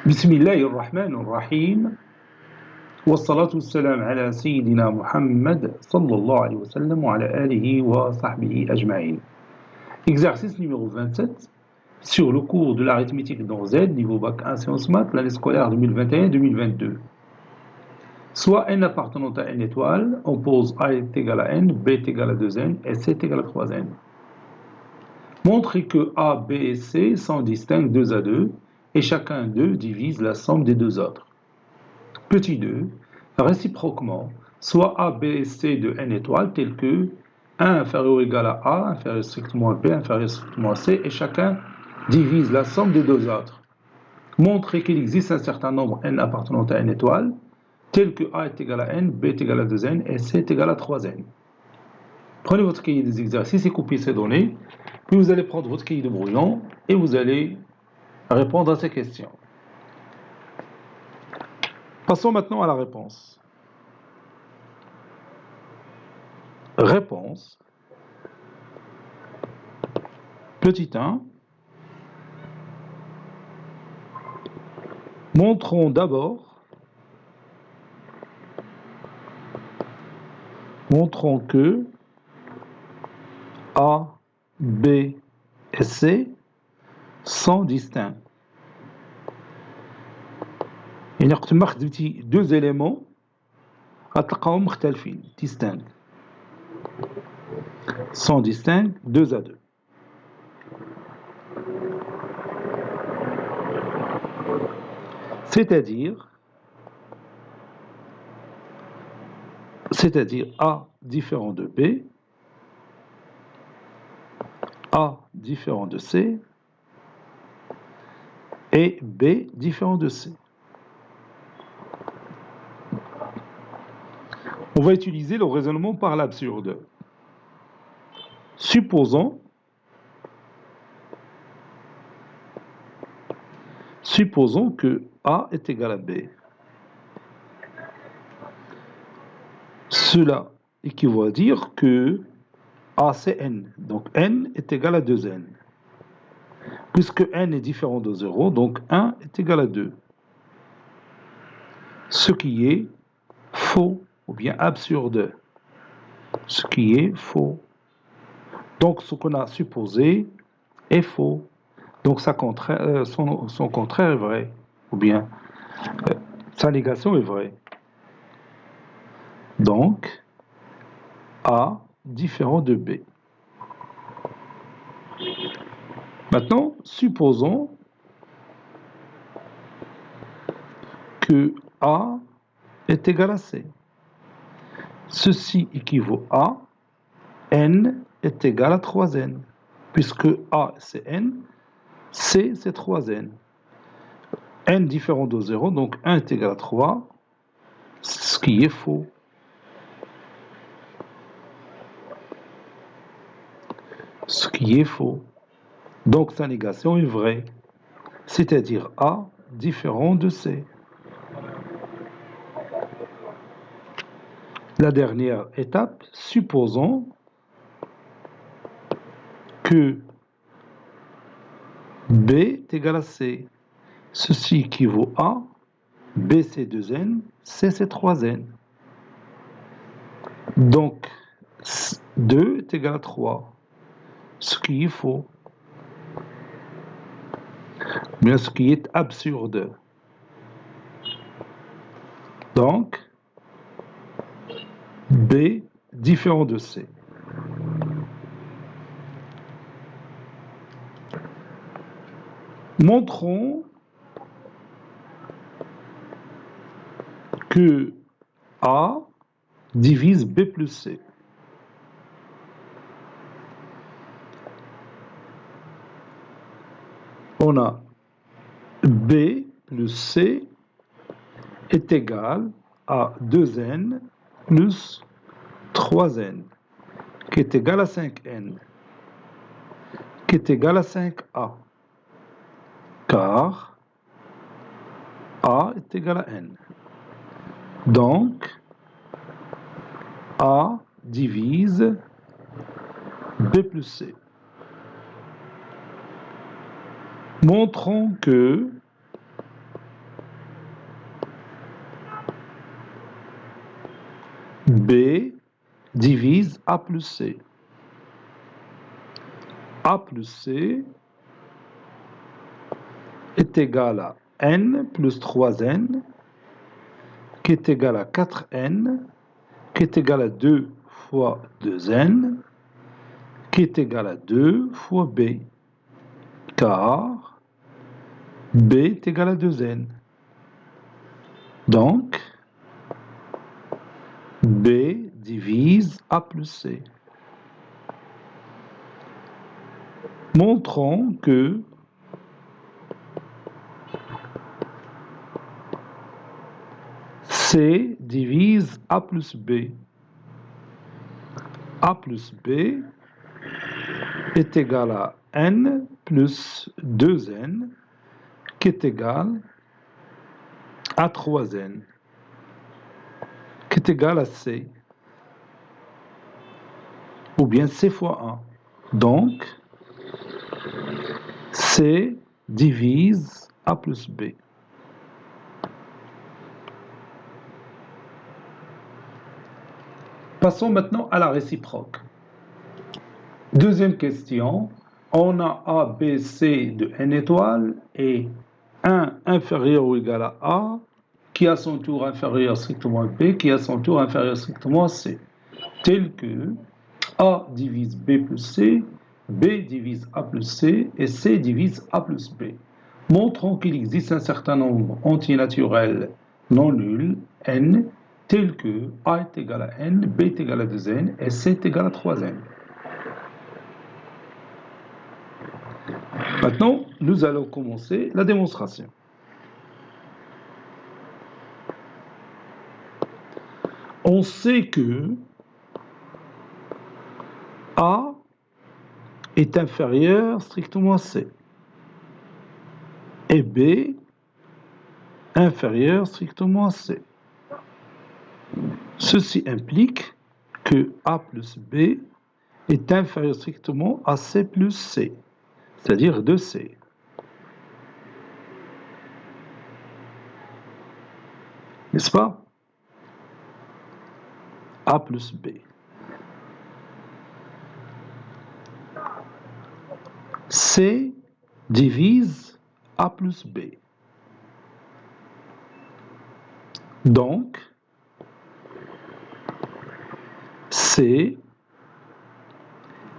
بسم الله الرحمن الرحيم والصلاة والسلام على سيدنا محمد صلى الله عليه وسلم وعلى آله وصحبه أجمعين. Exercice numéro 27 sur le cours de l'arithmétique dans Z, niveau bac 1 sciences maths, l'année scolaire 2021-2022. Soit n appartenant à n étoiles, on pose A est égal à n, B est égal à 2n et C est égal à 3n. Montrez que A, B et C sont distincts 2 à 2 et chacun d'eux divise la somme des deux autres. Petit 2, réciproquement, soit A, B et C de n étoiles tels que 1 inférieur ou égal à A, inférieur strictement à B, inférieur strictement à C, et chacun divise la somme des deux autres. Montrez qu'il existe un certain nombre n appartenant à n étoiles, tel que A est égal à n, B est égal à 2n et C est égal à 3n. Prenez votre cahier des exercices et copiez ces données, puis vous allez prendre votre cahier de brouillon et vous allez répondre à ces questions. Passons maintenant à la réponse. Réponse. Petit 1. Montrons que A, B et C sont distincts. يعني كنت ما خدمتي deux éléments غتلقاهم مختلفين distincts. Sont distincts 2 à 2. C'est-à-dire A différent de B, A différent de C et B différent de C. On va utiliser le raisonnement par l'absurde. Supposons que A est égal à B. Cela équivaut à dire que A c'est n, donc n est égal à 2n. Puisque n est différent de 0, donc 1 est égal à 2. Ce qui est faux, ou bien absurde. Ce qui est faux. Donc ce qu'on a supposé est faux. Donc son contraire est vrai, ou bien sa négation est vraie. Donc, A différent de B. Maintenant, supposons que A est égal à C. Ceci équivaut à n est égal à 3n, puisque A c'est n, C c'est 3n. n différent de 0, donc 1 est égal à 3, ce qui est faux. Ce qui est faux. Donc sa négation est vraie, c'est-à-dire A différent de C. La dernière étape, supposons que B est égal à C. Ceci équivaut à B c'est 2n, C c'est 3n. Donc 2 est égal à 3, ce qui est faux. Mais ce qui est absurde. Donc B différent de C. Montrons que A divise B plus C. On a B plus C est égal à 2n plus 3n, qui est égal à 5n, qui est égal à 5a, car A est égal à n. Donc, A divise B plus C. Montrons que B divise A plus C. A plus C est égal à n plus 3n, qui est égal à 4n, qui est égal à 2 fois 2n, qui est égal à 2 fois b, car b est égal à 2n. Donc, b divise A plus C. Montrons que C divise A plus B. A plus B est égal à n plus 2n, qui est égal à 3n, qui est égal à C, ou bien C fois 1. Donc, C divise A plus B. Passons maintenant à la réciproque. Deuxième question. On a A, B, C de n étoiles et 1 inférieur ou égal à A, qui à son tour inférieur strictement à B, qui à son tour inférieur strictement à C. Tel que A divise B plus C, B divise A plus C et C divise A plus B. Montrons qu'il existe un certain nombre antinaturel non nul, n, tel que A est égal à n, B est égal à 2n et C est égal à 3n. Maintenant, nous allons commencer la démonstration. On sait que A est inférieur strictement à C et B inférieur strictement à C. Ceci implique que A plus B est inférieur strictement à C plus C, c'est-à-dire 2C. N'est-ce pas? A plus B. C divise A plus B. Donc, C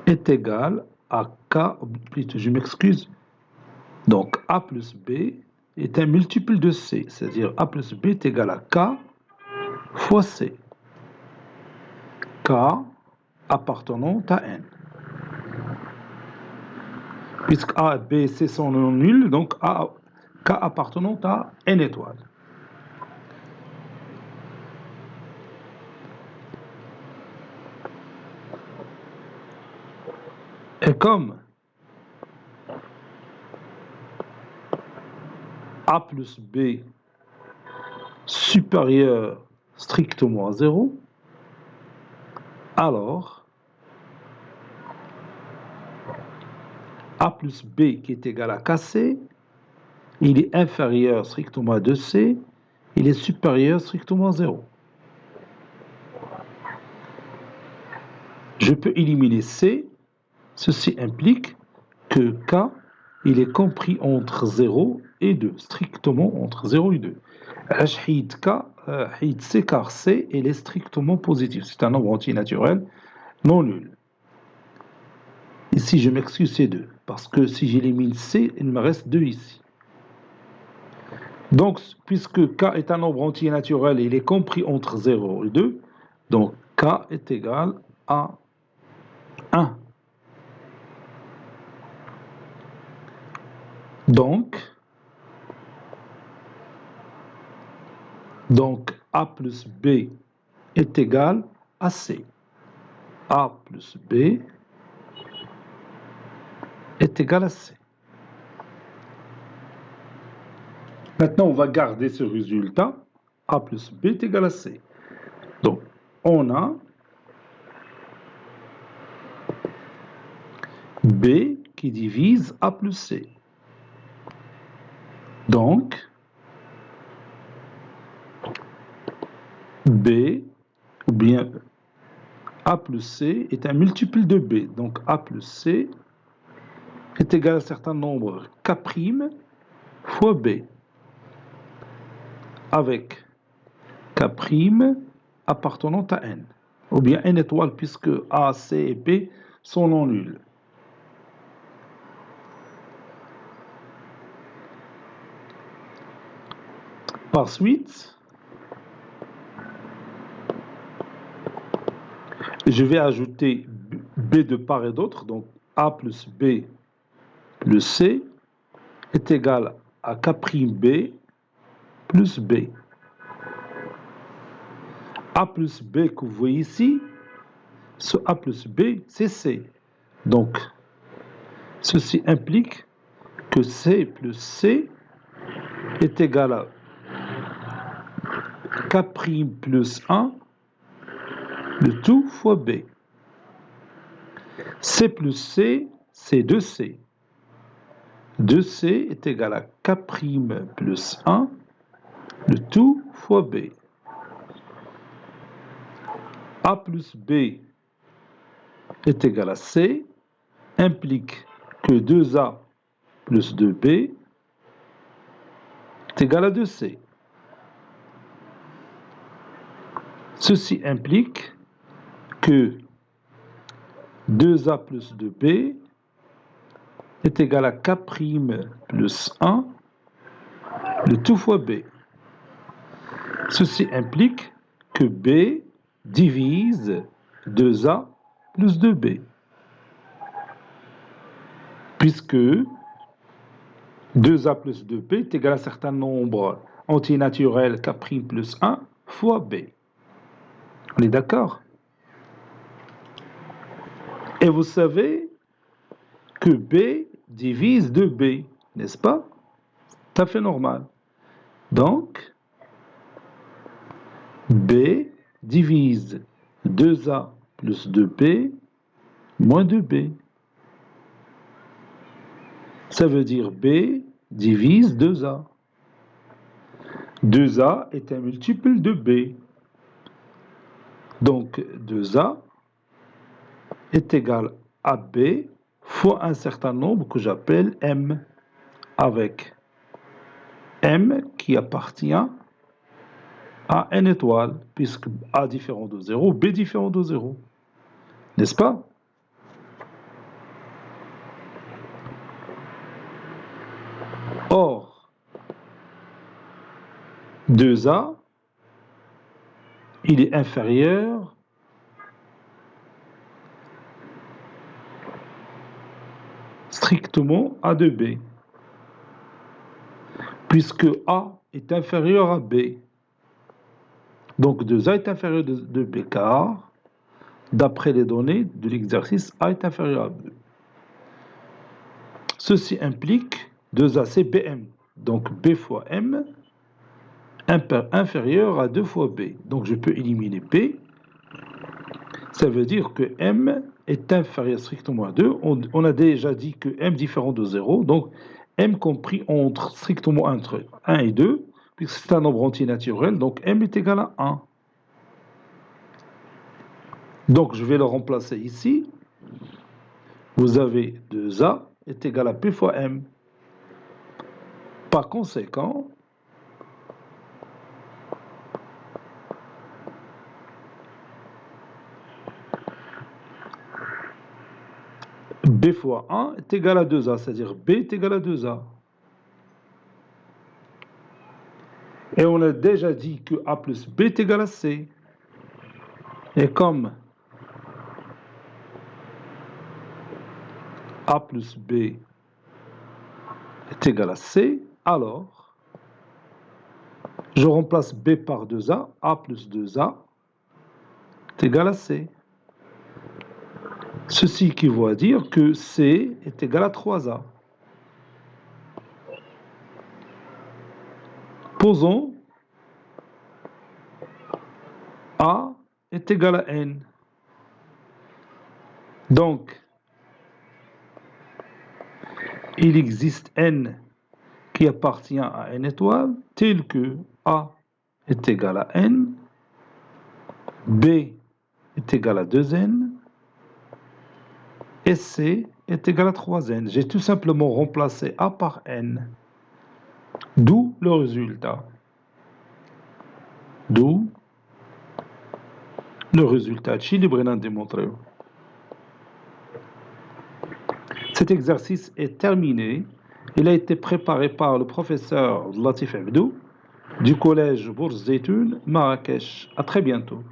est égal à K, plutôt je m'excuse, donc A plus B est un multiple de C, c'est-à-dire A plus B est égal à K fois C. K appartenant à N. Puisque A, B et C sont non nuls, donc K appartenant à N étoiles. Et comme A plus B supérieur strictement à 0, alors A plus B qui est égal à KC, il est inférieur strictement à 2C, il est supérieur strictement à 0. Je peux éliminer C, ceci implique que K, il est compris entre 0 et 2, strictement entre 0 et 2. حيد C car C, il est strictement positif, c'est un nombre entier naturel non nul. Ici, je m'excuse, c'est 2, parce que si j'élimine C, il me reste 2 ici. Donc, puisque K est un nombre entier naturel et il est compris entre 0 et 2, donc K est égal à 1. Donc, A plus B est égal à C. A plus B est égal à C. Maintenant, on va garder ce résultat. A plus B est égal à C. Donc, on a B qui divise A plus C. Donc, B ou bien A plus C est un multiple de B. Donc A plus C est égal à un certain nombre K' fois B, avec K' appartenant à N, ou bien N étoile, puisque A, C et B sont non nuls. Par suite, je vais ajouter B de part et d'autre, donc A plus B plus C est égal à K'B plus B. A plus B que vous voyez ici, ce A plus B, c'est C. Donc, ceci implique que C plus C est égal à K' plus 1, le tout fois B. C plus C, c'est 2C. 2C est égal à K' plus 1, le tout fois B. A plus B est égal à C, implique que 2A plus 2B est égal à 2C. Ceci implique que 2A plus 2B est égal à K' plus 1, le tout fois B. Ceci implique que B divise 2A plus 2B, puisque 2A plus 2B est égal à un certain nombre antinaturel K' plus 1 fois B. On est d'accord? Et vous savez que B divise 2B, n'est-ce pas? Tout à fait normal. Donc, B divise 2A plus 2B moins 2B. Ça veut dire B divise 2A. 2A est un multiple de B. Donc 2A est égal à B fois un certain nombre que j'appelle M, avec M qui appartient à N étoile, puisque A différent de 0, B différent de 0. N'est-ce pas? Or, 2A, il est inférieur strictement à 2B, puisque A est inférieur à B. Donc 2A est inférieur à 2B, car, d'après les données de l'exercice, A est inférieur à B. Ceci implique 2A, c'est BM. Donc B fois M inférieur à 2 fois B. Donc je peux éliminer B. Ça veut dire que M est inférieur strictement à 2. On a déjà dit que M différent de 0. Donc M compris entre strictement entre 1 et 2, puisque c'est un nombre antinaturel. Donc M est égal à 1. Donc je vais le remplacer ici. Vous avez 2A est égal à P fois M. Par conséquent, B fois 1 est égal à 2A, c'est-à-dire B est égal à 2A. Et on a déjà dit que A plus B est égal à C. Et comme A plus B est égal à C, alors je remplace B par 2A, A plus 2A est égal à C. Ceci équivaut à dire que C est égal à 3A. Posons A est égal à N. Donc, il existe N qui appartient à N étoile, tel que A est égal à N, B est égal à 2n et C est égal à 3n. J'ai tout simplement remplacé A par n. D'où le résultat. D'où le résultat. Cet exercice est terminé. Il a été préparé par le professeur Latif Abdou du collège Bourz Zeytoun, Marrakech. À très bientôt.